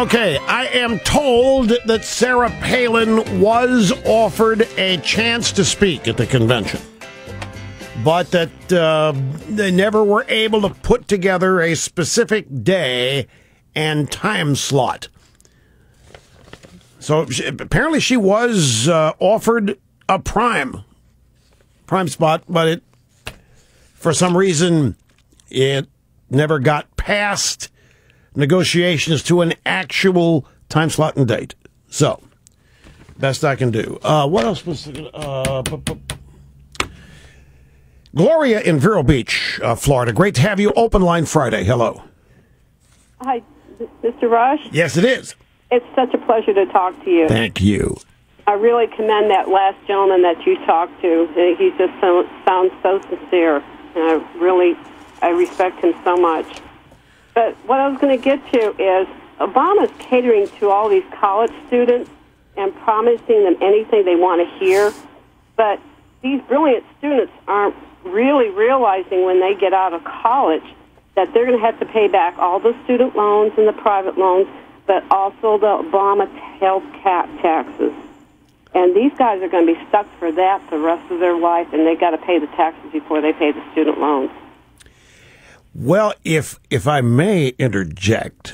Okay, I am told that Sarah Palin was offered a chance to speak at the convention, but that they never were able to put together a specific day and time slot. So apparently she was offered a prime spot, but for some reason it never got past negotiations to an actual time slot and date. So, best I can do. What else was... Gloria in Vero Beach, Florida. Great to have you. Open line Friday. Hello. Hi, Mr. Rush. Yes, it is. It's such a pleasure to talk to you. Thank you. I really commend that last gentleman that you talked to. He just sounds so sincere, and I respect him so much. But what I was going to get to is Obama's catering to all these college students and promising them anything they want to hear. But these brilliant students aren't really realizing when they get out of college that they're going to have to pay back all the student loans and the private loans, but also the Obama health cap taxes. And these guys are going to be stuck for that the rest of their life, and they got to pay the taxes before they pay the student loans. Well, if I may interject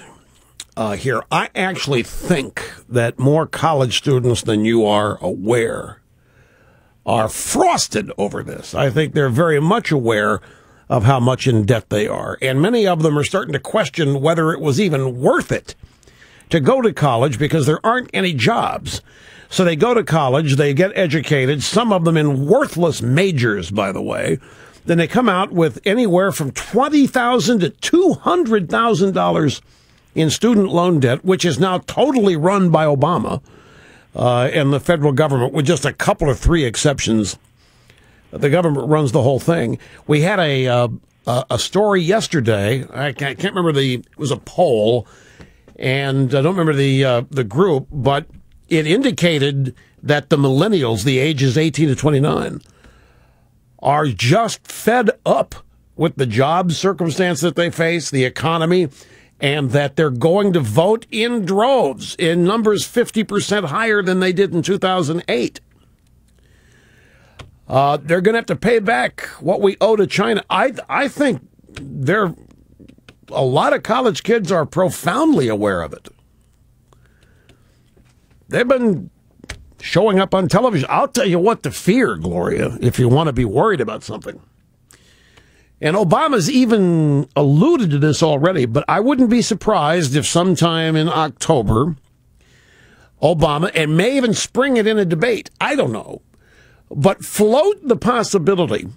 here, I actually think that more college students than you are aware are frosted over this. I think they're very much aware of how much in debt they are. And many of them are starting to question whether it was even worth it to go to college because there aren't any jobs. So they go to college, they get educated, some of them in worthless majors, by the way. Then they come out with anywhere from $20,000 to $200,000 in student loan debt, which is now totally run by Obama and the federal government, with just a couple or three exceptions. The government runs the whole thing. We had a story yesterday. I can't remember it was a poll, and I don't remember the group, but it indicated that the millennials, the ages 18 to 29, are just fed up with the job circumstance that they face, the economy, and that they're going to vote in droves, in numbers 50% higher than they did in 2008. They're going to have to pay back what we owe to China. I think a lot of college kids are profoundly aware of it. They've been showing up on television. I'll tell you what to fear, Gloria, if you want to be worried about something. And Obama's even alluded to this already, but I wouldn't be surprised if sometime in October, Obama, and may even spring it in a debate, I don't know, but float the possibility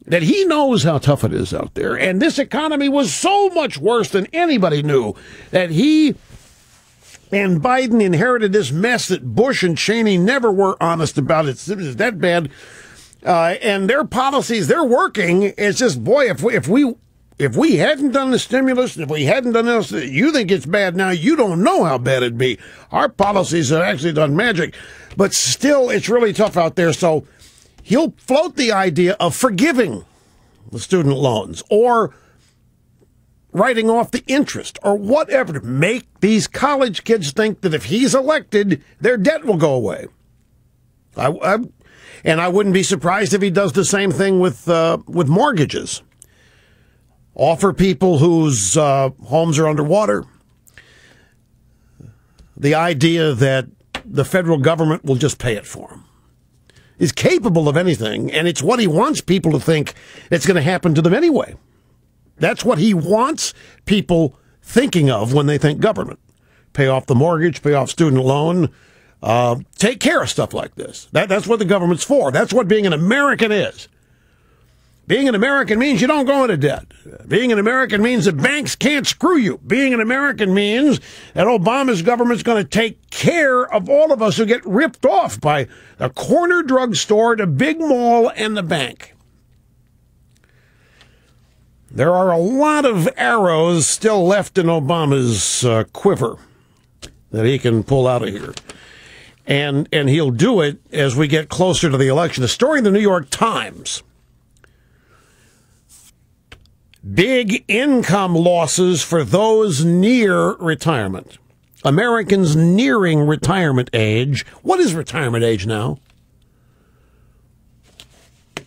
that he knows how tough it is out there. And this economy was so much worse than anybody knew, that he and Biden inherited this mess that Bush and Cheney never were honest about. It was that bad. And their policies, they're working. It's just, boy, if we hadn't done the stimulus, if we hadn't done this, you think it's bad now, you don't know how bad it'd be. Our policies have actually done magic. But still, it's really tough out there. So he'll float the idea of forgiving the student loans or writing off the interest or whatever to make these college kids think that if he's elected, their debt will go away. And I wouldn't be surprised if he does the same thing with mortgages. Offer people whose homes are underwater the idea that the federal government will just pay it for them. He's capable of anything, and it's what he wants people to think it's going to happen to them anyway. That's what he wants people thinking of when they think government. Pay off the mortgage, pay off student loan, take care of stuff like this. That's what the government's for. That's what being an American is. Being an American means you don't go into debt. Being an American means that banks can't screw you. Being an American means that Obama's government's going to take care of all of us who get ripped off by a corner drugstore, the big mall, and the bank. There are a lot of arrows still left in Obama's quiver that he can pull out of here. And he'll do it as we get closer to the election. The story in the New York Times: big income losses for those near retirement. Americans nearing retirement age. What is retirement age now?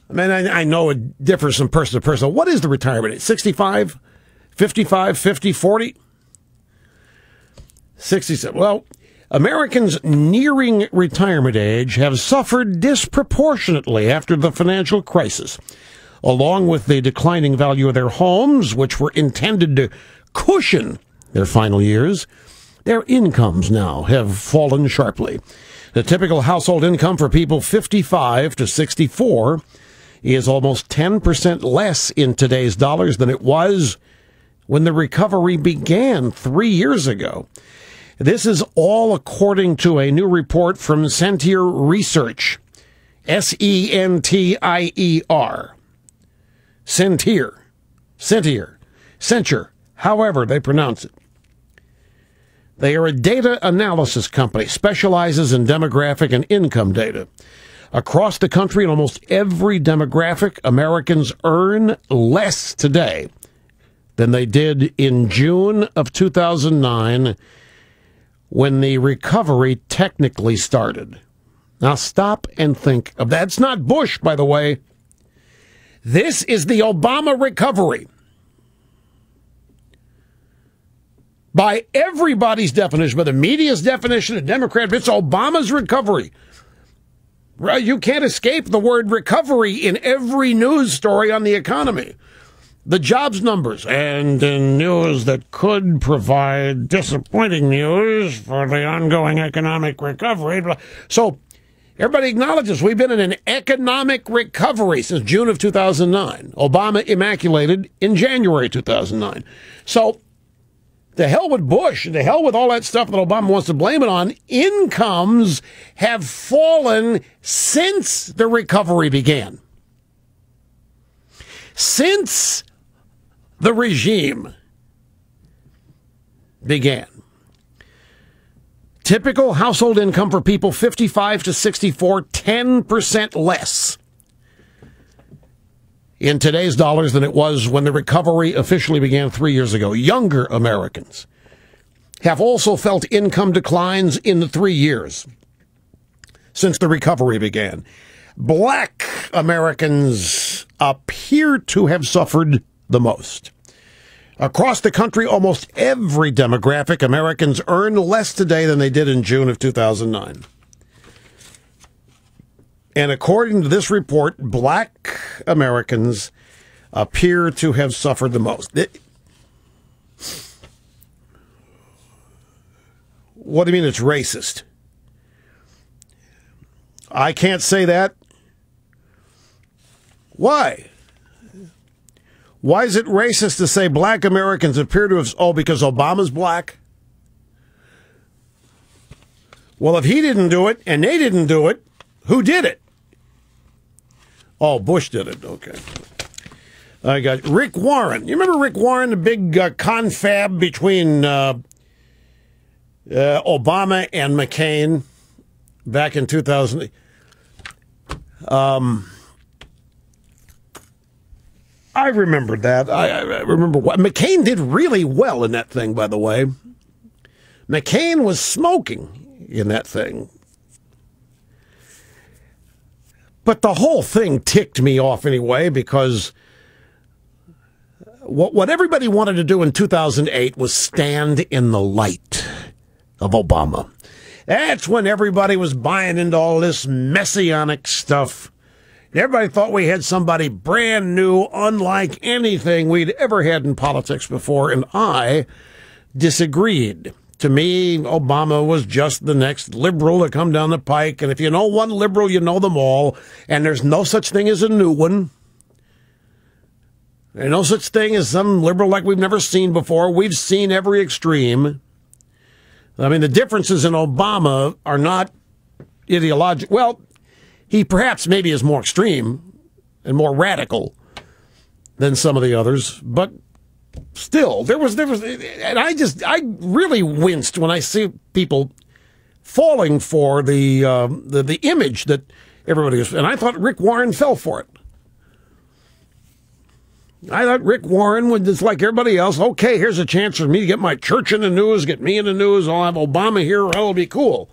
I mean, I know it differs from person to person. What is the retirement age? 65? 55? 50? 40? 67. Well, Americans nearing retirement age have suffered disproportionately after the financial crisis, along with the declining value of their homes, which were intended to cushion their final years. Their incomes now have fallen sharply. The typical household income for people 55 to 64 is almost 10% less in today's dollars than it was when the recovery began 3 years ago. This is all according to a new report from Sentier Research. Sentier. Sentier. However they pronounce it. They are a data analysis company, specializes in demographic and income data. Across the country, in almost every demographic, Americans earn less today than they did in June of 2009, when the recovery technically started. Now stop and think of that. It's not Bush, by the way. This is the Obama recovery. By everybody's definition, by the media's definition, the Democrat, it's Obama's recovery. Right? You can't escape the word recovery in every news story on the economy. The jobs numbers, and in news that could provide disappointing news for the ongoing economic recovery. So everybody acknowledges we've been in an economic recovery since June of 2009. Obama immaculated in January 2009. So the hell with Bush, the hell with all that stuff that Obama wants to blame it on. Incomes have fallen since the recovery began. Since the regime began. Typical household income for people 55 to 64, 10% less in today's dollars than it was when the recovery officially began 3 years ago. Younger Americans have also felt income declines in the 3 years since the recovery began. Black Americans appear to have suffered the most. Across the country, almost every demographic, Americans earn less today than they did in June of 2009. And according to this report, black Americans appear to have suffered the most. What do you mean it's racist? I can't say that. Why? Why is it racist to say black Americans appear to have... Oh, because Obama's black? Well, if he didn't do it and they didn't do it, who did it? Oh, Bush did it. Okay. I got Rick Warren. You remember Rick Warren, the big confab between Obama and McCain back in 2000? I remember that. I remember what McCain did really well in that thing, by the way. McCain was smoking in that thing. But the whole thing ticked me off anyway, because what everybody wanted to do in 2008 was stand in the light of Obama. That's when everybody was buying into all this messianic stuff. Everybody thought we had somebody brand new, unlike anything we'd ever had in politics before, and I disagreed. To me, Obama was just the next liberal to come down the pike, and if you know one liberal, you know them all, and there's no such thing as a new one. There's no such thing as some liberal like we've never seen before. We've seen every extreme. I mean, the differences in Obama are not ideological. Well, he perhaps maybe is more extreme and more radical than some of the others, but still, there was, and I really winced when I see people falling for the image that everybody was, and I thought Rick Warren fell for it. I thought Rick Warren would just like everybody else. Okay, here's a chance for me to get my church in the news, get me in the news. I'll have Obama here. That'll be cool.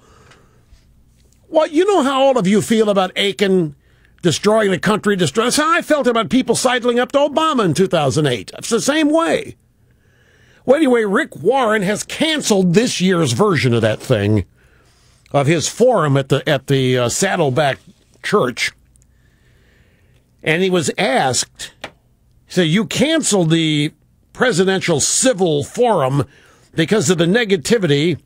Well, you know how all of you feel about Aiken destroying the country. That's how I felt about people sidling up to Obama in 2008. It's the same way. Well, anyway, Rick Warren has canceled this year's version of that thing, of his forum at the Saddleback Church. And he was asked, so you canceled the presidential civil forum because of the negativity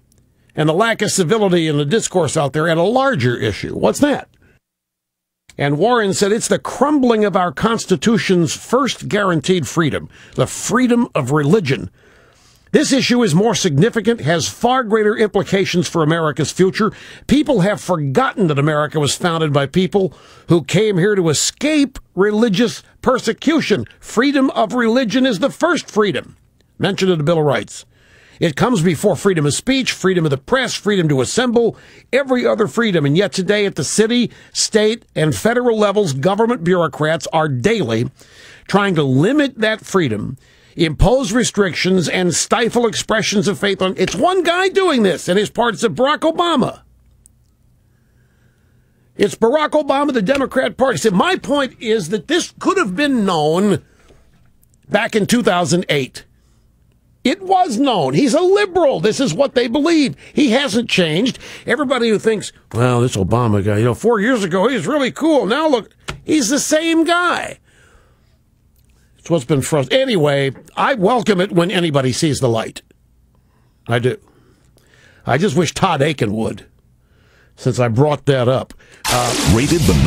and the lack of civility in the discourse out there, and a larger issue. What's that? And Warren said it's the crumbling of our Constitution's first guaranteed freedom, the freedom of religion. This issue is more significant, has far greater implications for America's future. People have forgotten that America was founded by people who came here to escape religious persecution. Freedom of religion is the first freedom mentioned in the Bill of Rights. It comes before freedom of speech, freedom of the press, freedom to assemble, every other freedom. And yet today at the city, state, and federal levels, government bureaucrats are daily trying to limit that freedom, impose restrictions, and stifle expressions of faith. It's one guy doing this, and his part is Barack Obama. It's Barack Obama, the Democrat Party. So my point is that this could have been known back in 2008. It was known. He's a liberal. This is what they believe. He hasn't changed. Everybody who thinks, well, this Obama guy, 4 years ago, he was really cool. Now look, he's the same guy. It's what's been frustrating. Anyway, I welcome it when anybody sees the light. I do. I just wish Todd Aiken would, since I brought that up. Rated the